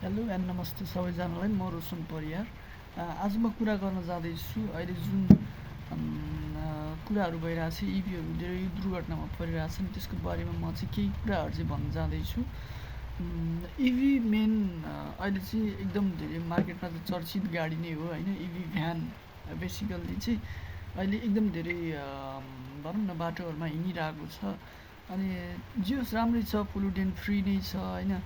Hello and नमस्ते सबैजनालाई। म रोशन परियार। आज म कुरा गर्न जाँदैछु अहिले जुन कुराहरू भइरहेछ, इभीहरू धेरै दुर्घटनामा परिरहेछन्, त्यसको बारेमा म चाहिँ केही कुराहरू चाहिँ भन्न जाँदैछु। इभी मेन अहिले चाहिँ एकदम धेरै मार्केटमा चाहिँ चर्चित गाडी नै हो होइन। इभी भ्यान बेसिकल्ली चाहिँ अहिले एकदम धेरै भनौँ न बाटोहरूमा हिँडिरहेको छ। अनि जे होस् राम्रै छ, पोल्युटेन्ट फ्री नै छ होइन।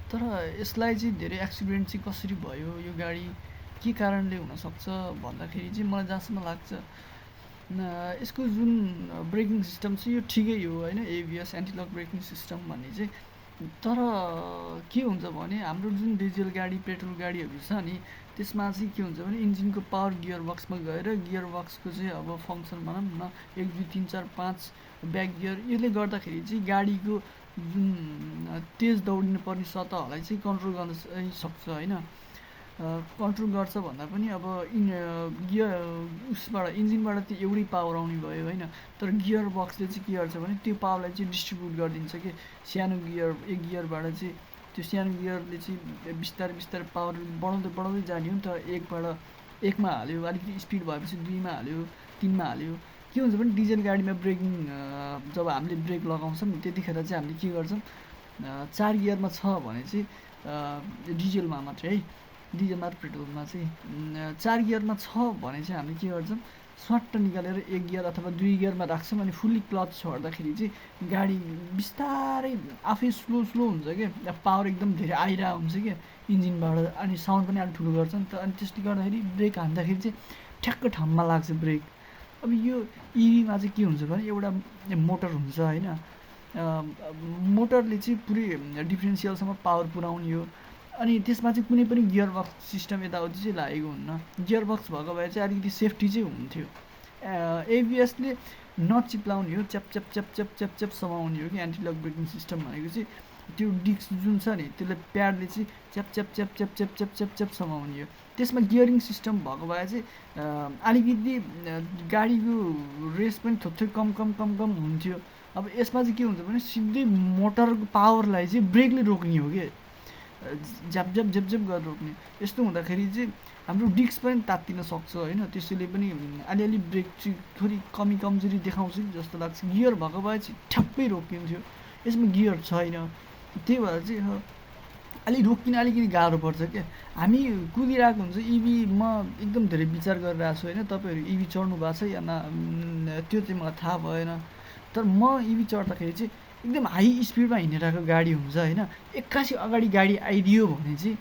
तर यसलाई चाहिँ धेरै एक्सिडेन्ट चाहिँ कसरी भयो, यो गाडी के कारणले हुनसक्छ भन्दाखेरि चाहिँ मलाई जहाँसम्म लाग्छ यसको जुन ब्रेकिङ सिस्टम छ यो ठिकै हो होइन, एबिएस एन्टिलक ब्रेकिङ सिस्टम भन्ने चाहिँ। तर के हुन्छ भने हाम्रो जुन डिजल गाडी पेट्रोल गाडीहरू छ नि, त्यसमा चाहिँ के हुन्छ भने इन्जिनको पावर गियर बक्समा गएर गियर बक्सको चाहिँ अब फङ्सन भनौँ न 1 2 3 4 5 ब्याक गियर, यसले गर्दाखेरि चाहिँ गाडीको जुन तेज दौडिनु पर्ने सतहलाई चाहिँ कन्ट्रोल गर्न सक्छ होइन। कन्ट्रोल गर्छ भन्दा पनि अब गियर उसबाट इन्जिनबाट त्यो एउटै पावर आउने भयो होइन। तर गियर बक्सले चाहिँ के गर्छ भने त्यो पावरलाई चाहिँ डिस्ट्रिब्युट गरिदिन्छ कि सानो गियर एक गियरबाट चाहिँ त्यो सानो गियरले चाहिँ बिस्तारै बिस्तारै पावर बढाउँदै बढाउँदै जाने हो नि त। एकमा हाल्यो, अलिकति स्पिड भएपछि 2मा हाल्यो, 3मा हाल्यो। के हुन्छ भने डिजल गाडीमा ब्रेकिङ जब हामीले ब्रेक लगाउँछौँ त्यतिखेर चाहिँ हामीले के गर्छौँ, 4 गियरमा छ भने चाहिँ डिजलमा मात्रै है, डिजलमा र पेट्रोलमा चाहिँ 4 गियरमा छ भने चाहिँ हामीले के गर्छौँ, स्वाट्ट निकालेर 1 गियर अथवा 2 गियरमा राख्छौँ। अनि फुल्ली क्लच छोड्दाखेरि चाहिँ गाडी बिस्तारै आफै स्लो स्लो हुन्छ क्या, पावर एकदम धेरै आइरहेको हुन्छ क्या इन्जिनबाट। अनि साउन्ड पनि अलिक ठुलो गर्छ नि त। अनि त्यसले गर्दाखेरि ब्रेक हान्दाखेरि चाहिँ ठ्याक्क ठाउँमा लाग्छ ब्रेक। अब यो इभीमा चाहिँ के हुन्छ भने एउटा मोटर हुन्छ होइन। मोटरले चाहिँ पुरै डिफ्रेन्सियलसम्म पावर पुऱ्याउने हो। अनि त्यसमा चाहिँ कुनै पनि गियर बक्स सिस्टम यताउति चाहिँ लागेको हुन्न। गियर बक्स भएको भए चाहिँ अलिकति सेफ्टी चाहिँ हुन्थ्यो। एबिएसले नचिप्लाउने हो, च्याप च्याप च्याप च्याप च्याप च्याप समाउने हो कि एन्टिलक ब्रेकिङ सिस्टम भनेको चाहिँ। त्यो डिस्क जुन छ नि त्यसले प्याडले चाहिँ च्याप च्याप च्याप च्याप च्याप च्याप च्याप च्याप समाउने हो। त्यसमा गियरिङ सिस्टम भएको भए चाहिँ अलिकति गाडीको रेस पनि थोरै कम कम कम कम हुन्थ्यो। अब यसमा चाहिँ के हुन्छ भने सिधै मोटरको पावरलाई चाहिँ ब्रेकले रोक्ने हो कि झ्याप झ्याप झ्याप झ्याप गरेर रोक्ने। यस्तो हुँदाखेरि चाहिँ हाम्रो डिस्क पनि तात्तिन सक्छ होइन। त्यसैले पनि अलिअलि ब्रेक चाहिँ थोरै कमजोरी देखाउँछ कि जस्तो लाग्छ। गियर भएको भए चाहिँ ठ्याप्पै रोकिन्थ्यो, यसमा गियर छैन। त्यही भएर चाहिँ अलिक रोकिन अलिकति गाह्रो पर्छ क्या। हामी कुदिरहेको हुन्छ इभीमा एकदम धेरै विचार गरिरहेको छु होइन। तपाईँहरू इभी चढ्नु भएको छ या त्यो चाहिँ मलाई थाहा भएन। तर म इभी चढ्दाखेरि चाहिँ एकदम हाई स्पिडमा हिँडिरहेको गाडी हुन्छ होइन, एक्कासी अगाडि गाडी आइदियो भने चाहिँ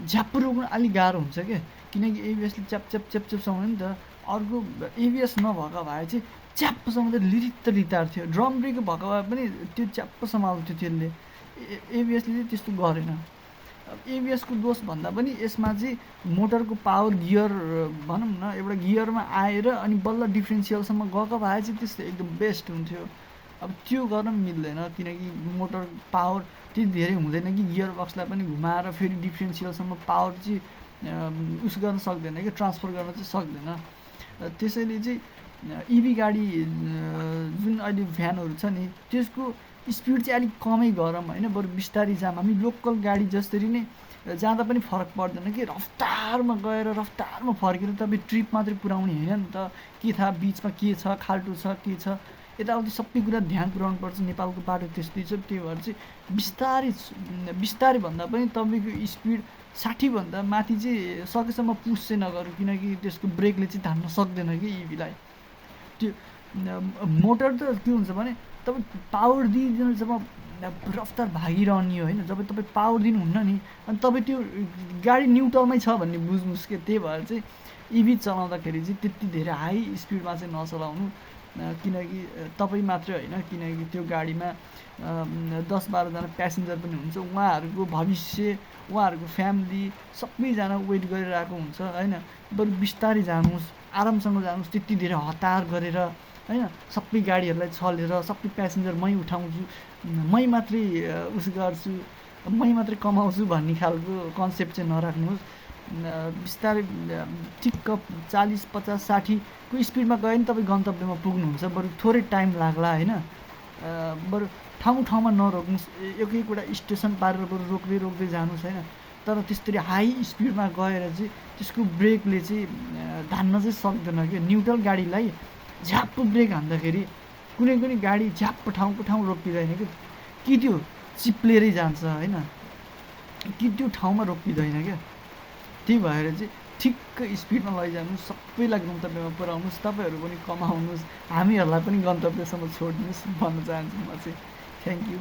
झ्याप्प रोक्नु अलिक गाह्रो हुन्छ क्या। किनकि एबिएसले च्याप च्याप च्याप च्याप समाउने नि त। अर्को एबिएस नभएको भए चाहिँ च्याप्प समाउँदै लिरित्त रितार्थ्यो। ड्रम ब्रेक भएको भए पनि त्यो च्याप्प समाउँथ्यो त्यसले। एबिएसले चाहिँ त्यस्तो गरेन। एबिएसको दोष भन्दा पनि यसमा चाहिँ मोटरको पावर गियर भनौँ न एउटा गियरमा आएर अनि बल्ल डिफ्रेन्सियलसम्म गएको भए चाहिँ त्यस्तो एकदम बेस्ट हुन्थ्यो। अब त्यो गर्न मिल्दैन किनकि मोटर पावर त्यति धेरै हुँदैन कि गियर बक्सलाई पनि घुमाएर फेरि डिफ्रेन्सियलसम्म पावर चाहिँ उस गर्न सक्दैन कि ट्रान्सफर गर्न चाहिँ सक्दैन। त्यसैले चाहिँ इभी गाडी जुन अहिले भ्यानहरू छ नि त्यसको स्पिड चाहिँ अलिक कमै गरौँ होइन, बरु बिस्तारै जाऊँ। हामी लोकल गाडी जसरी नै जाँदा पनि फरक पर्दैन कि रफ्तारमा गएर रफ्तारमा फर्केर तपाईँ ट्रिप मात्रै पुऱ्याउने होइन नि त। के थाहा बिचमा के छ, खाल्टो छ के छ, यताउति सबै कुरा ध्यान पुऱ्याउनु पर्छ। नेपालको बाटो त्यस्तै छ। त्यही भएर चाहिँ बिस्तारै भन्दा पनि तपाईँको स्पिड 60 भन्दा माथि चाहिँ सकेसम्म पुस चाहिँ नगरौँ किनकि त्यसको ब्रेकले चाहिँ धान्न सक्दैन कि इभीलाई। त्यो मोटर त के हुन्छ भने तपाईँ पावर दिइदिनु जब रफ्तार भागिरहने हो होइन। जब तपाईँ पावर दिनुहुन्न नि अनि तपाईँ त्यो गाडी न्युट्रलमै छ भन्ने बुझ्नुहोस् कि। त्यही भएर चाहिँ इभी चलाउँदाखेरि चाहिँ त्यति धेरै हाई स्पिडमा चाहिँ नचलाउनु। किनकि तपाईँ मात्रै होइन, किनकि त्यो गाडीमा 10-12 जना प्यासेन्जर पनि हुन्छ। उहाँहरूको भविष्य, उहाँहरूको फ्यामिली सबैजना वेट गरिरहेको हुन्छ होइन। बरु बिस्तारै जानुहोस्, आरामसँग जानुहोस्, त्यति धेरै हतार गरेर होइन सबै गाडीहरूलाई छलेर सबै प्यासेन्जर मै उठाउँछु, मै मात्रै उस गर्छु, मै मात्रै कमाउँछु भन्ने खालको कन्सेप्ट चाहिँ नराख्नुहोस्। बिस्तारै ठिक्क 40 50 60को स्पिडमा गयो भने तपाईँ गन्तव्यमा पुग्नुहुन्छ। बरु थोरै टाइम लाग्ला होइन, बरु ठाउँमा नरोक्नुहोस्। एकैवटा स्टेसन पारेर बरु रोक्दै रोक्दै जानुहोस् होइन। तर त्यसरी हाई स्पिडमा गएर चाहिँ त्यसको ब्रेकले चाहिँ धान्न चाहिँ सक्दैन क्या। न्युट्रल गाडीलाई झ्याप्प ब्रेक हान्दाखेरि कुनै पनि गाडी झ्याप्प ठाउँको ठाउँ रोकिँदैन कि त्यो चिप्लेरै जान्छ होइन, कि त्यो ठाउँमा रोकिँदैन क्या। त्यही भएर चाहिँ ठिक्क स्पिडमा लैजानुहोस्, सबैलाई गन्तव्यमा पुऱ्याउनुहोस्, तपाईँहरू पनि कमाउनुहोस्, हामीहरूलाई पनि गन्तव्यसम्म छोड्नुहोस् भन्न चाहन्छु म चाहिँ। Thank you.